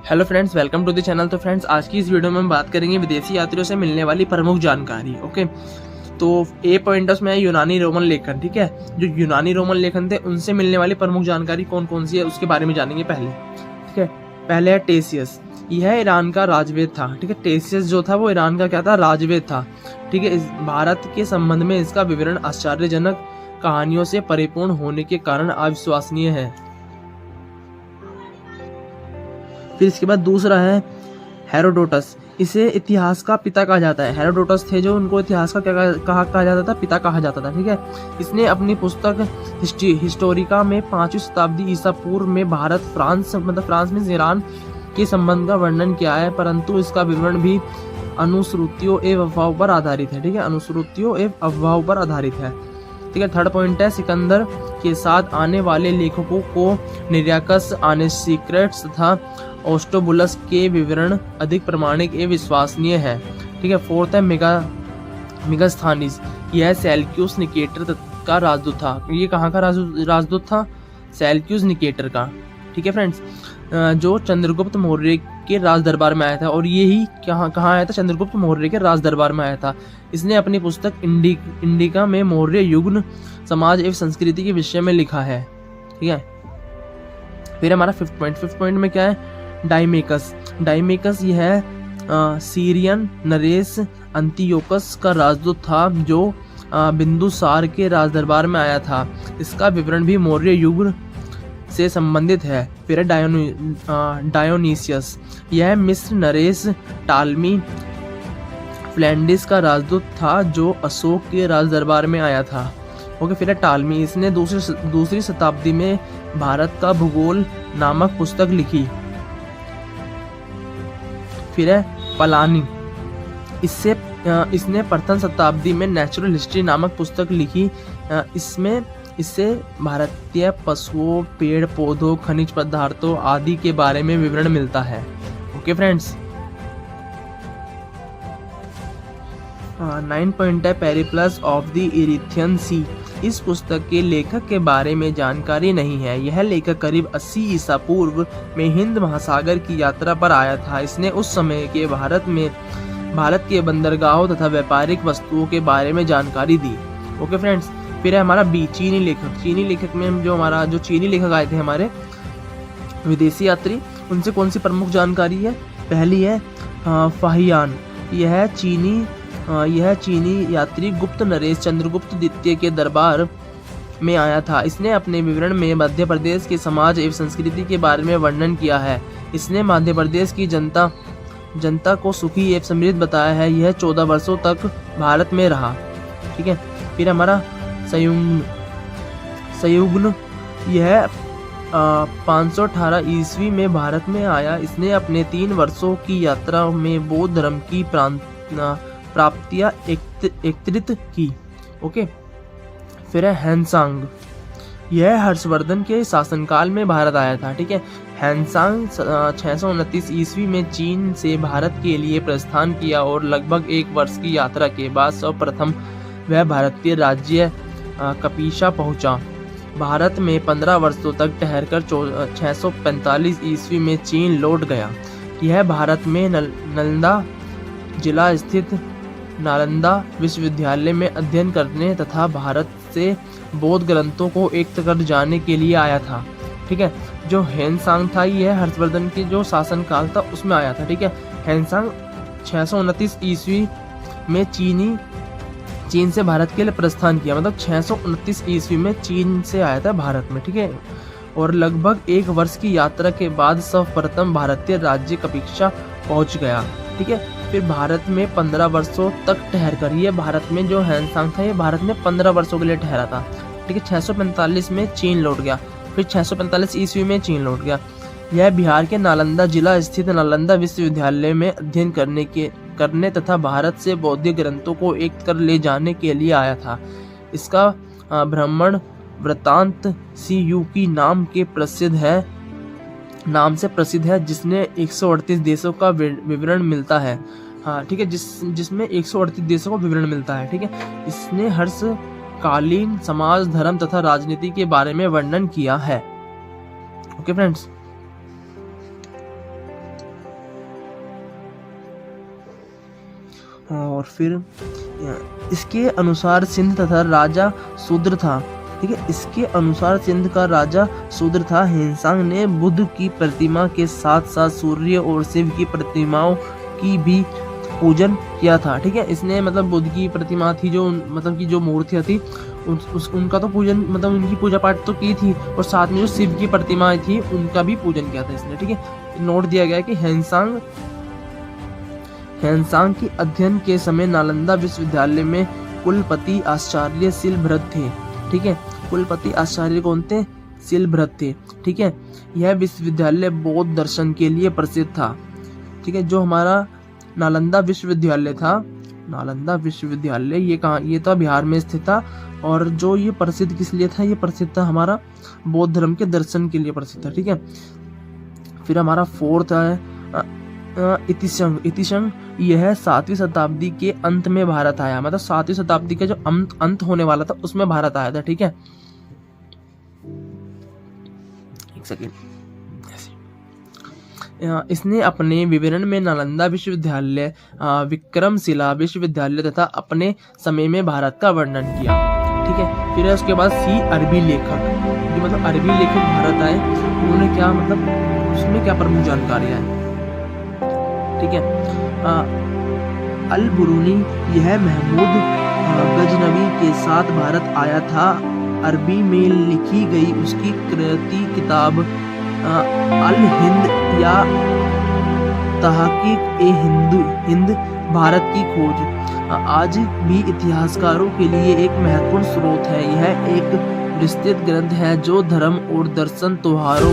Hello friends, welcome to the channel. तो friends, आज की इस वीडियो में हम बात करेंगे विदेशी यात्रियों से मिलने वाली प्रमुख जानकारी। ओके, तो ए पॉइंटर्स में है यूनानी रोमन लेखन। ठीक है, जो यूनानी रोमन लेखन थे उनसे मिलने वाली प्रमुख जानकारी कौन कौन सी है उसके बारे में जानेंगे पहले। ठीक है, पहले है टेसियस। यह ईरान का राजवेद था। ठीक है, टेसियस जो था वो ईरान का क्या था, राजवेद था। ठीक है, इस भारत के संबंध में इसका विवरण आश्चर्यजनक कहानियों से परिपूर्ण होने के कारण अविश्वसनीय है। फिर इसके बाद दूसरा है हेरोडोटस। इसे इतिहास का पिता कहा जाता है। हेरोडोटस थे जो, उनको इतिहास का क्या कहा जाता था, पिता कहा जाता था। ठीक है, इसने अपनी पुस्तक हिस्टोरिका में 5वीं शताब्दी ईसा पूर्व में भारत फ्रांस में ईरान के संबंध का वर्णन किया है, परंतु इसका विवरण भी अनुश्रुतियों एवं अफवाहों पर आधारित है। ठीक है, अनुश्रुतियों एवं अफवाहों पर आधारित है। ठीक है, थर्ड पॉइंट है सिकंदर के साथ आने वाले लेखकों को निरियाकस, आनेसिक्रेट्स तथा ओस्टोबुलस के विवरण अधिक प्रामाणिक एवं विश्वसनीय है। ठीक है, फोर्थ है मेगास्थनीज। यह सेल्यूकस निकेटर का राजदूत था। ये कहाँ का राजदूत था? सेल्यूकस निकेटर का। ठीक है फ्रेंड्स, जो चंद्रगुप्त मौर्य के राज दरबार में आया था, और ये ही कहाँ आया था? चंद्रगुप्त मौर्य के राज दरबार में आया था। इसने अपनी पुस्तक इंडिका में मौर्य युग समाज एवं संस्कृति के विषय में लिखा है। ठीक है, फिर हमारा फिफ्थ पॉइंट में क्या है? डाइमेकस यह सीरियन नरेश अंतियोकस का राजदूत था जो बिंदुसार के राज दरबार में आया था। इसका विवरण भी मौर्य युग से संबंधित है। फिर डायोनीसियस। यह मिस्र नरेश टालमी फ्लैंडिस का राजदूत था जो अशोक के राज दरबार में आया था। ओके, फिर है टालमी। इसने दूसरी शताब्दी में भारत का भूगोल नामक पुस्तक लिखी। फिर है पलानी। इसने प्रथम शताब्दी में नेचुरल हिस्ट्री नामक पुस्तक लिखी। इससे भारतीय पशुओं, पेड़ पौधों, खनिज पदार्थों आदि के बारे में विवरण मिलता है। ओके फ्रेंड्स, 9 पॉइंट है पेरिप्लस ऑफ द इरिथियन सी। इस पुस्तक के लेखक के बारे में जानकारी नहीं है। यह लेखक करीब 80 ईसा पूर्व में हिंद महासागर की यात्रा पर आया था। इसने उस समय के भारत के बंदरगाहों तथा व्यापारिक वस्तुओं के बारे में जानकारी दी। ओके फ्रेंड्स, फिर है हमारा बी चीनी लेखक। चीनी लेखक में जो चीनी लेखक आए थे हमारे विदेशी यात्री, उनसे कौन सी प्रमुख जानकारी है? पहली है फाहियान। यह चीनी यात्री गुप्त नरेश चंद्रगुप्त द्वितीय के दरबार में आया था। इसने अपने विवरण में मध्य प्रदेश के समाज एवं संस्कृति के बारे में वर्णन किया है। इसने मध्य प्रदेश की जनता को सुखी एवं समृद्ध बताया है। यह 14 वर्षों तक भारत में रहा। ठीक है, फिर हमारा सयुग्न। यह 518 ईस्वी में भारत में आया। इसने अपने 3 वर्षों की यात्रा में बौद्ध धर्म की प्राप्तियां एकत्रित की। ओके, फिर है हैंसांग। यह हर्षवर्धन के शासनकाल में भारत आया था। ठीक है, हैंसांग 629 ईस्वी में चीन से भारत के लिए प्रस्थान किया और लगभग 1 वर्ष की यात्रा के बाद सर्वप्रथम वह भारतीय राज्य कपीशा पहुंचा। भारत में 15 वर्षों तक ठहरकर 645 ईस्वी में चीन लौट गया। यह भारत में नालंदा जिला स्थित नालंदा विश्वविद्यालय में अध्ययन करने तथा भारत से बौद्ध ग्रंथों को एकत्र कर जाने के लिए आया था। ठीक है, जो हैंसांग था यह हर्षवर्धन के जो शासन काल था उसमें आया था। ठीक है, हैंसांग 629 ईस्वी में चीन से भारत के लिए प्रस्थान किया, मतलब 629 ईस्वी में चीन से आया था भारत में। ठीक है, और लगभग 1 वर्ष की यात्रा के बाद सर्वप्रथम भारतीय राज्य कपीशा पहुंच गया। ठीक है, फिर भारत में 15 वर्षों तक ठहर कर, ये भारत में जो हैंसांग था ये भारत में 15 वर्षों के लिए ठहरा था। ठीक है, 645 में चीन लौट गया, फिर 645 ईस्वी में चीन लौट गया। यह बिहार के नालंदा जिला स्थित नालंदा विश्वविद्यालय में अध्ययन करने तथा भारत से बौद्ध ग्रंथों को एक कर ले जाने के लिए आया था। इसका भ्रमण वृत्तांत CUकी नाम से प्रसिद्ध है, जिसने 138 देशों का विवरण मिलता है। हाँ ठीक है, जिसमें 138 देशों का विवरण मिलता है। ठीक है, इसने हर्षकालीन समाज, धर्म तथा राजनीति के बारे में वर्णन किया है। ओके फ्रेंड्स, और फिर इसके अनुसार सिंध तथा राजा शूद्र था। ठीक है, इसके अनुसार सिंध का राजा शूद्र था। हेनसांग ने बुद्ध की प्रतिमा के साथ साथ सूर्य और शिव की प्रतिमाओं की भी पूजन किया था। ठीक है, इसने मतलब बुद्ध की प्रतिमा थी जो मतलब कि जो मूर्तियाँ थी उनका तो पूजन मतलब उनकी पूजा पाठ तो की थी, और साथ में जो शिव की प्रतिमाएं थी उनका भी पूजन किया था इसने। ठीक है, नोट दिया गया है कि हेनसांग की अध्ययन के समय नालंदा विश्वविद्यालय में कुलपति आचार्य शिलभ्रत थे। ठीक है, कुलपति आचार्य कौन थे? शिलभ्रत थे। ठीक है, यह विश्वविद्यालय बौद्ध दर्शन के लिए प्रसिद्ध था। ठीक है, जो हमारा नालंदा विश्वविद्यालय था, नालंदा विश्वविद्यालय ये कहाँ, ये था बिहार में स्थित था। और जो ये प्रसिद्ध किस लिए था? ये प्रसिद्ध था हमारा बौद्ध धर्म के दर्शन के लिए प्रसिद्ध था। ठीक है, फिर हमारा फोर्थ है इतिशंग। यह 7वीं शताब्दी के अंत में भारत आया, मतलब 7वीं शताब्दी का जो अंत होने वाला था उसमें भारत आया था। ठीक है, एक सेकेंड। इसने अपने विवरण में नालंदा विश्वविद्यालय, विक्रमशिला विश्वविद्यालय तथा अपने समय में भारत का वर्णन किया। ठीक है, फिर उसके बाद अरबी लेखक, जो मतलब अरबी लेखक भारत आए, उन्होंने क्या मतलब उसमें क्या प्रमुख जानकारियां हैं। ठीक है, अल बुरूनी, यह महमूद गजनवी के साथ भारत आया था। अरबी में लिखी गई उसकी कृति किताब अल हिंद या तहकीक ए हिंद भारत की खोज आज भी इतिहासकारों के लिए एक महत्वपूर्ण स्रोत है। यह एक विस्तृत ग्रंथ है जो धर्म और दर्शन, त्योहारों,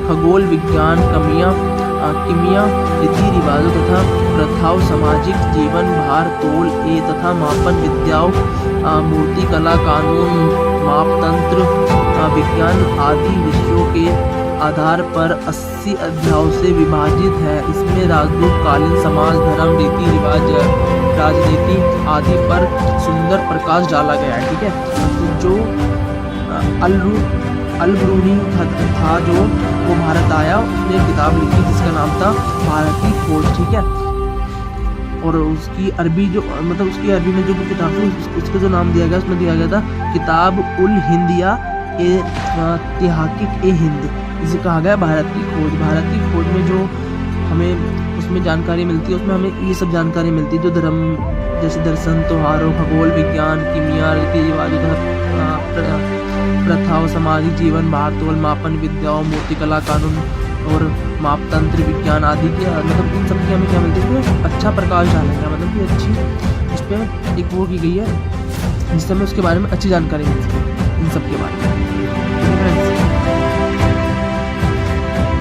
खगोल विज्ञान, किमिया, रीति रिवाजों तथा प्रथाओं, सामाजिक जीवन, भार तोल तथा मापन विद्याओं, मूर्ति कला, कानून, मापतंत्र, विज्ञान आदि विषयों के आधार पर 80 अध्यायों से विभाजित है। इसमें राजदूत कालीन समाज, धर्म, रीति रिवाज, राजनीति आदि पर सुंदर प्रकाश डाला गया है। ठीक है, जो अल-बुरूनी था जो वो भारत आया, उसने किताब लिखी जिसका नाम था भारत की खोज। ठीक है, और उसकी अरबी जो मतलब उसकी अरबी में जो किताब थी उसका जो नाम दिया गया उसमें दिया गया था किताब उल हिंद या तहकीक ए हिंद, जिसे कहा गया भारत की खोज। भारत की खोज में जो हमें उसमें जानकारी मिलती है, उसमें हमें ये सब जानकारी मिलती है जो धर्म जैसे दर्शन, त्योहारों, खगोल विज्ञान, किमिया, रीति रिवाजों, प्रथाओं, सामाजिक जीवन, भार तोल, मापन विद्याओं, मूर्तिकला, कानून और मापतंत्र विज्ञान आदि के मतलब इन सब की हमें क्या मिलती है? अच्छा प्रकाश डालेगा, मतलब कि अच्छी इस पर एक वो की गई है जिससे हमें उसके बारे में अच्छी जानकारी मिल सके इन सब के बारे में।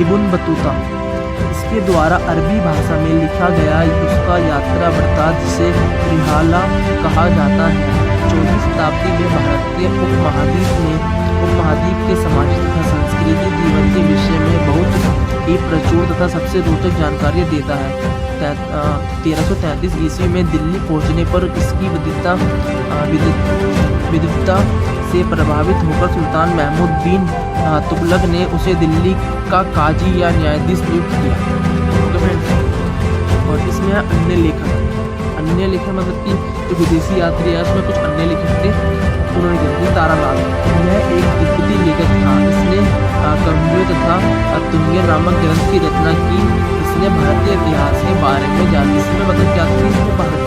इब्न बतूता, इसके द्वारा अरबी भाषा में लिखा गया उसका यात्रा वृत्तांत जिसे रिहाला कहा जाता है 14वीं शताब्दी में भारत के उपमहाद्वीप के सामाजिक तथा सांस्कृतिक जीवन के विषय में बहुत ही प्रचुर तथा सबसे रोचक जानकारी देता है। 1333 ईस्वी में दिल्ली पहुंचने पर इसकी विद्वता से प्रभावित होकर सुल्तान महमूद बिन तुगलक ने उसे दिल्ली का काजी या न्यायाधीश नियुक्त किया। और इसमें अन्य लेखक मतलब कि जो विदेशी यात्री है उसमें कुछ अन्य लेखक थे, उन्होंने किया था। तारानाथ, यह एक तिब्बती लेखक था। इसने कम्बोज तथा तुंगे नामक ग्रंथ की रचना की। इसने भारतीय इतिहास के बारे में जाना, इसमें मतलब क्या था, इसमें भारतीय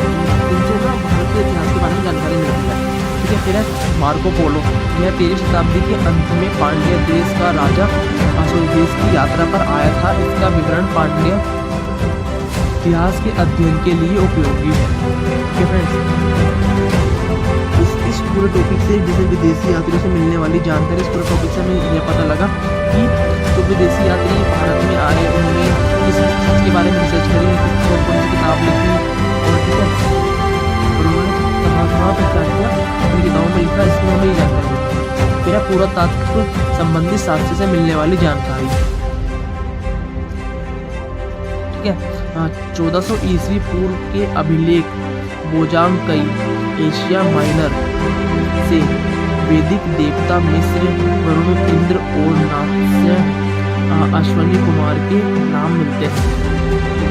इतिहास के बारे में जानकारी मिलती है। ठीक है, फिर है मार्को पोलो, यह 13वीं शताब्दी के अंत में पांड्य देश का राजा देश की यात्रा पर आया था। इसका विवरण पांड्य इतिहास के अध्ययन के लिए उपयोगी है। इस पूरे टॉपिक से जैसे विदेशी यात्रियों से मिलने वाली जानकारी, इस पूरे टॉपिक से हमें यह पता लगा कि जो विदेशी यात्री भारत में आए उन्होंने किस चीज़ के बारे में रिसर्च करी, कौन कौन सी किताब लिखी और ठीक है, और उन्होंने कहाँ पर क्या किया अपनी किताबों में लिखा, इसमें हमें जानकारी मिली। फिर पुरातत्व संबंधित शास्त्र से मिलने वाली जानकारी। ठीक है, 1400 ईस्वी पूर्व के अभिलेख बोजांग कई एशिया माइनर से वैदिक देवता मिस्र, वरुण, इंद्र और नास्य अश्वनी कुमार के नाम मिलते हैं। ठीक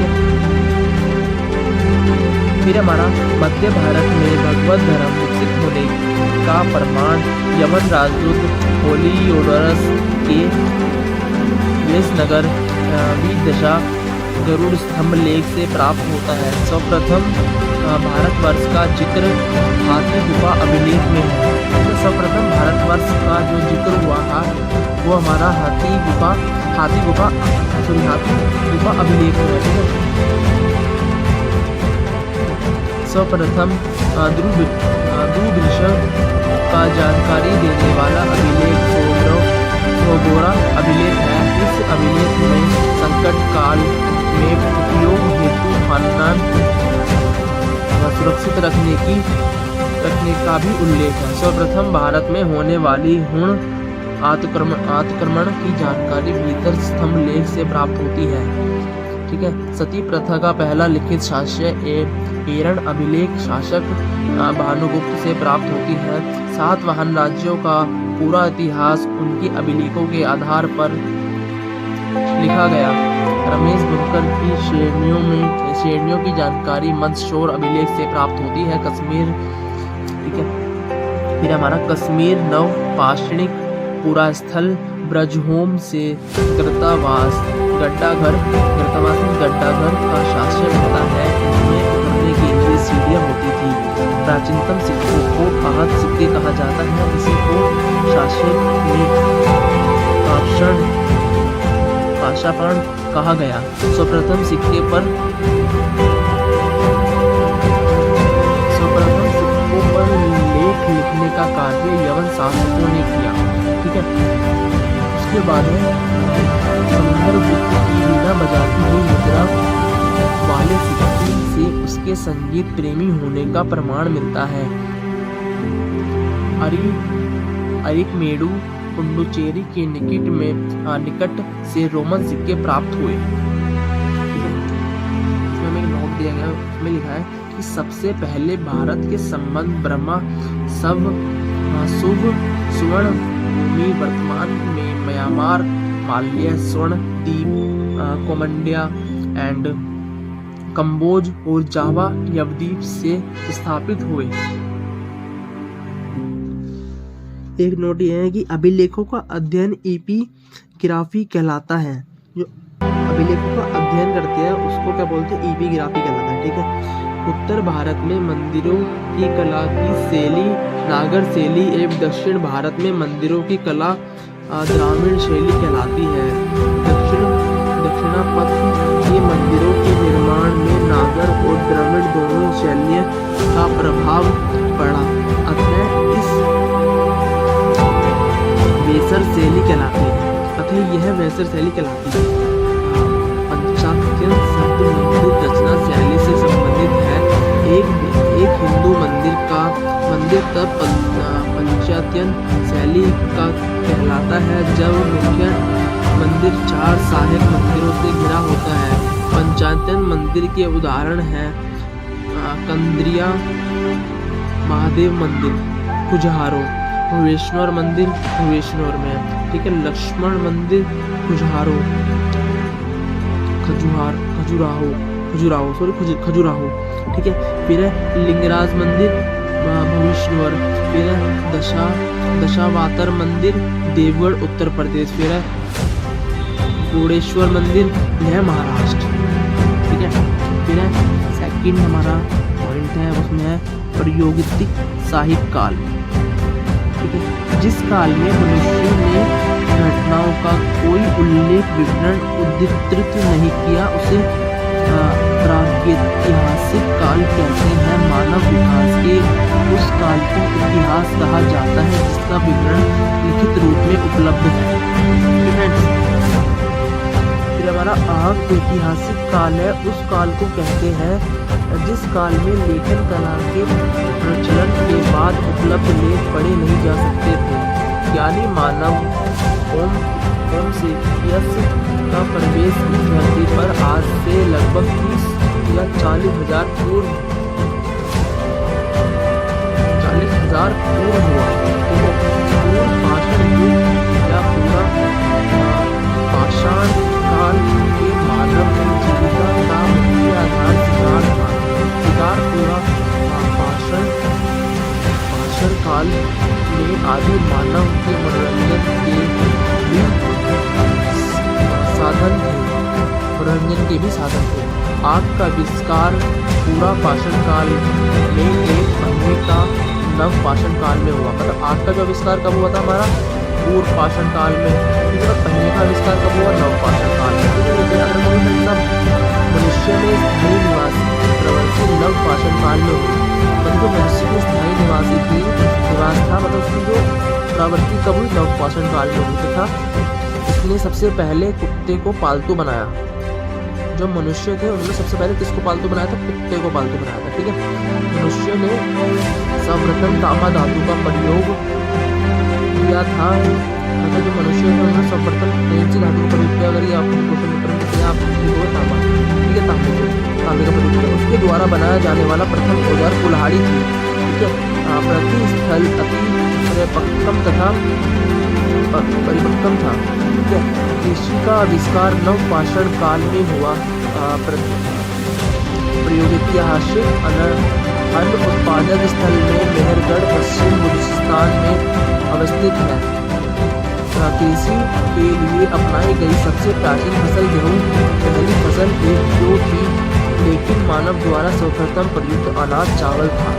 है, फिर हमारा मध्य भारत में भगवत धर्म विकसित होने का प्रमाण यवन राजदूत होलियोडोरस के वेशनगर विदिशा गरुड़ स्तंभ लेख से प्राप्त होता है। सर्वप्रथम भारतवर्ष का जिक्र हाथी गुफा अभिलेख में है। तो सर्वप्रथम भारतवर्ष का जो जिक्र हुआ था वो हमारा हाथी गुफा अभिलेख में है। ठीक है, सर्वप्रथम दूरदर्शन का जानकारी देने वाला अभिलेख सोगोरा अभिलेख है। इस अभिलेख में संकट काल में उपयोग हेतु खानदान सुरक्षित रखने का भी उल्लेख है। सर्वप्रथम भारत में होने वाली हुण आक्रमण की जानकारी भीतर स्तंभ लेख से प्राप्त होती है। ठीक है, सती प्रथा का पहला लिखित साक्ष्य एरन अभिलेख शासक भानुगुप्त से प्राप्त होती है। सातवाहन राज्यों का पूरा इतिहास उनकी अभिलेखों के आधार पर लिखा गया। रमेश बुनकर की श्रेणियों की जानकारी मंदसौर अभिलेख से प्राप्त होती है। कश्मीर, ठीक है, फिर हमारा कश्मीर नव पाषाणिक पुरास्थल ब्रजहोम से गड्ढावास का शासक होता है। इसमें उतरने के लिए सीढ़ियां होती थी। प्राचीनतम सिक्कों को आहत सिक्के कहा जाता है। इसी को शासक में पाषाण कहा गया। सर्वप्रथम सिक्कों पर लेख लिखने का कार्य यवन शासकों ने किया। ठीक है, उसके बाद है समुद्रगुप्त की वीणा बजाती हुई मुद्रा वाले सिक्के से उसके संगीत प्रेमी होने का प्रमाण मिलता है। अरिकमेडु पुडुचेरी के निकट से रोमन सिक्के प्राप्त हुए। इसमें एक नोट दिया गया, उसमें लिखा है कि सबसे पहले भारत के संबंध ब्रह्मा शुभ सुवर्ण भूमि वर्तमान में म्यांमार, मालय, स्वर्ण द्वीप, कोमंडिया एंड कंबोज और जावा द्वीप से स्थापित हुए। एक नोट यह है कि अभिलेखों का अध्ययन एपिग्राफी कहलाता है। जो अभिलेखों का अध्ययन करते हैं उसको क्या बोलते हैं? एपिग्राफी कहलाता है। ठीक है, उत्तर भारत में मंदिरों की कला की शैली नागर शैली एवं दक्षिण भारत में मंदिरों की कला द्राविड़ शैली कहलाती है। दक्षिणापथ के मंदिरों के निर्माण में नागर और द्रविड़ दोनों शैलियों का प्रभाव पड़ा। अतः इस वेसर शैली कहलाती है। पंचात्यन शब्द मंदिर रचना शैली से संबंधित है। एक हिंदू मंदिर तब पंचात्यन शैली का कहलाता है जब मुख्य मंदिर 4 सहायक मंदिरों से घिरा होता है। पंचायतन मंदिर के उदाहरण हैं कंद्रिया महादेव मंदिर खुजहारो, भुवनेश्वर मंदिर भुवनेश्वर में। ठीक है, लक्ष्मण मंदिर खुजहारो खजुराहो। ठीक है, फिर लिंगराज मंदिर भुवनेश्वर, फिर दशावतार मंदिर देवगढ़ उत्तर प्रदेश, फिर गोडेश्वर मंदिर यह महाराष्ट्र। ठीक है, फिर सेकंड हमारा पॉइंट है उसमें है प्रागैतिहासिक साहित्य काल। ठीक है, जिस काल में मनुष्य ने घटनाओं का कोई उल्लेख विवरण उद्धृत नहीं किया उसे प्रागैतिहासिक काल कहते हैं। मानव विकास के उस काल को इतिहास कहा जाता है जिसका विवरण लिखित रूप में उपलब्ध है। फिर हमारा ऐतिहासिक काल है, उस काल को कहते हैं जिस काल में लेखन कला के प्रचलन के बाद उपलब्ध लेख पढ़े नहीं जा सकते थे। यानी मानव होम से का प्रवेश इस धरती पर आज से लगभग 30 या 40,000 पूर्व हुआ। पूर्व पाषाण युग या पूरा पाषाण काल के मानव की जीविका का मुख्य आधार शिकार था। शिकार के भी साधन थे। आग का आविष्कार पूरा पाषाण काल में 1 महीने का नव पाषाण काल में हुआ। मतलब आग का जो आविष्कार कब हुआ था हमारा, पूर्व पाषाण काल में, पहले का आविष्कार कब हुआ, नव पाषाण काल में। मनुष्य में स्थायी निवासी प्रवृत्ति नव पाषाण काल में हुई। मतलब जो मनुष्य की स्थायी निवास था, मतलब उसकी जो प्रवृत्ति कब हुई, नव पाषाण काल में हुई तथा इसने सबसे पहले कुत्ते को पालतू बनाया। जो मनुष्य थे उन्होंने सबसे पहले किसको पालतू बनाया था, कुत्ते को पालतू बनाया था। ठीक है, मनुष्य ने सर्वप्रथम तांबा धातु का प्रयोग किया था। मतलब जो मनुष्य थे उन्होंने सर्वप्रथम कौन सी धातु का प्रयोग किया, अगर ये आपको क्वेश्चन पेपर में किया आप तांबा, ठीक है, तांबे का प्रयोग किया। उसके द्वारा बनाया जाने वाला प्रथम औजार कुल्हाड़ी थी। ठीक है, प्रति स्थल अति परिपक्वम तथा परिपक्वम था। ठीक है, कृषि का आविष्कार नव पाषाण काल में हुआ। प्रागैतिहासिक अन्न उत्पादक स्थल में मेहरगढ़ पश्चिम बलूचिस्तान में अवस्थित है। कृषि के लिए अपनाई गई सबसे प्राचीन फसल गेहूं की पहली फसल एक जो थी, लेकिन मानव द्वारा सर्वप्रथम प्रयुक्त अनाज चावल था।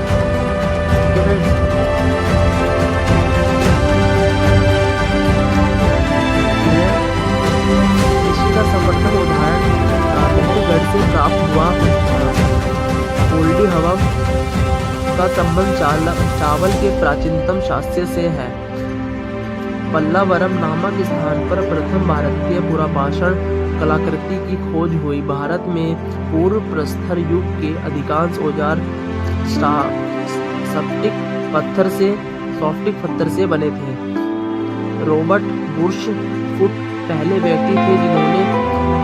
कृषि का सर्वप्रथम उदाहरण मेहरगढ़ से प्राप्त हुआ। ओल्डी हवा का संबंध चावल के प्राचीनतम शास्त्र से है। पल्लावरम नामक स्थान पर प्रथम भारतीय पुरापाषाण कलाकृति की खोज हुई। भारत में पूर्व प्रस्तर युग के अधिकांश औजार सॉफ्टिक पत्थर से बने थे। रॉबर्ट बुशफुट पहले व्यक्ति थे जिन्होंने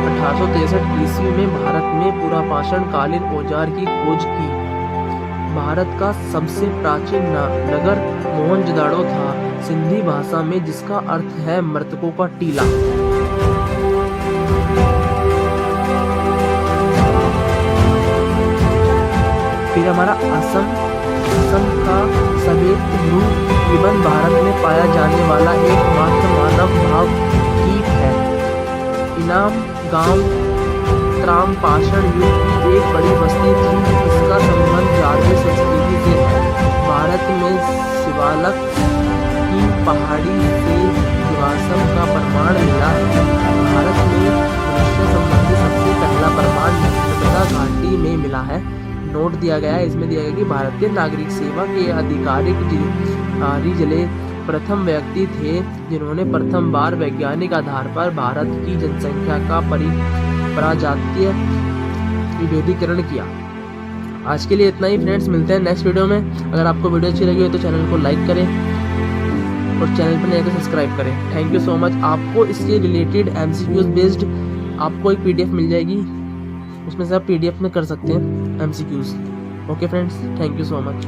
1863 ईस्वी में भारत में पुरापाषाण कालीन औजार की खोज की। भारत का सबसे प्राचीन नगर मोहनजोदड़ो था, सिंधी भाषा में, जिसका अर्थ है मृतकों का टीला। फिर हमारा असम का सफेद गिबन भारत में पाया जाने वाला एकमात्र मानव भाव कीट है। इनाम गांव त्राम पाषाण युग की एक बड़ी बस्ती थी। इसका संबंध जारवे संस्कृति से है। भारत में शिवालक की पहाड़ी से जीवाश्म का प्रमाण मिला है। भारत में मनुष्य संबंधी सबसे पहला प्रमाण नर्मदा घाटी में मिला है। नोट दिया गया है, इसमें दिया गया कि भारतीय नागरिक सेवा के आधिकारिक रिजले प्रथम व्यक्ति थे जिन्होंने प्रथम बार वैज्ञानिक आधार पर भारत की जनसंख्या का प्रजातीय विभेदीकरण किया। आज के लिए इतना ही फ्रेंड्स, मिलते हैं नेक्स्ट वीडियो में। अगर आपको वीडियो अच्छी लगी हो तो चैनल को लाइक करें और चैनल पर नए तो सब्सक्राइब करें। Thank you so much. आपको इसके रिलेटेड MCQs बेस्ड आपको एक PDF मिल जाएगी, उसमें से आप PDF में कर सकते हैं MCQs। Okay friends, thank you so much.